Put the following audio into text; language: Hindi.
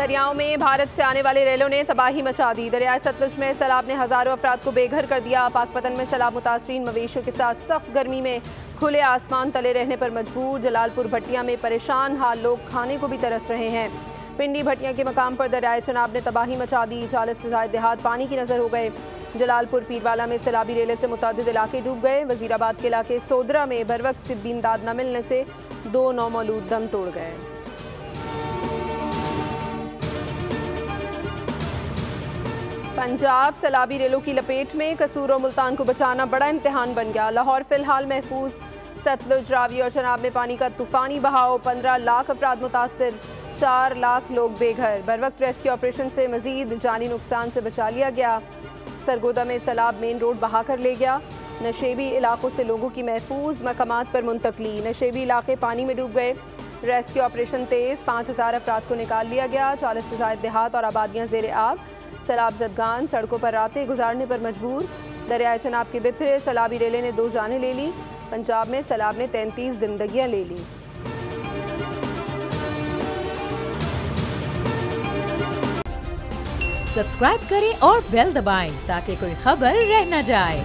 दरियाओं में भारत से आने वाली रेलों ने तबाही मचा दी। दरियाए सतलुज में सैलाब ने हजारों अफराद को बेघर कर दिया। पाकपतन में सैलाब मुतासरीन मवेशियों के साथ सख्त गर्मी में खुले आसमान तले रहने पर मजबूर। जलालपुर भटिया में परेशान हाल लोग खाने को भी तरस रहे हैं। पिंडी भटिया के मकाम पर दरियाए चनाब ने तबाही मचा दी। 40 से ज्यादा देहात पानी की नजर हो गए। जलालपुर पीरवाला में सैलाबी रेले से मुतअद्दिद इलाके डूब गए। वजीराबाद के इलाके सोदरा में बर वक्त तिब्बी इमदाद न मिलने से 2 नौमौलूद दम तोड़ गए। पंजाब सैलाबी रेलों की लपेट में। कसूर और मुल्तान को बचाना बड़ा इम्तिहान बन गया। लाहौर फिलहाल महफूज। सतलुज, रावी और चनाब में पानी का तूफानी बहाव। 15 लाख अफराद मुतासर, 4 लाख लोग बेघर। बर वक्त रेस्क्यू ऑपरेशन से मजीद जानी नुकसान से बचा लिया गया। सरगोदा में सैलाब मेन रोड बहा कर ले गया। नशेबी इलाकों से लोगों की महफूज मकामात पर मुंतकली। नशेबी इलाके पानी में डूब गए। रेस्क्यू ऑपरेशन तेज। 5000 अफराद को निकाल लिया गया। 40 से ज्यादा देहात और आबादियाँ ज़ेर आब। सैलाब ज़दगान सड़कों पर रातें गुजारने पर मजबूर। दरियाए चनाब के बिफरे सैलाबी रेले ने 2 जानें ले ली। पंजाब में सैलाब ने 33 जिंदगियां ले ली। सब्सक्राइब करें और बेल दबाएं ताकि कोई खबर रह न जाए।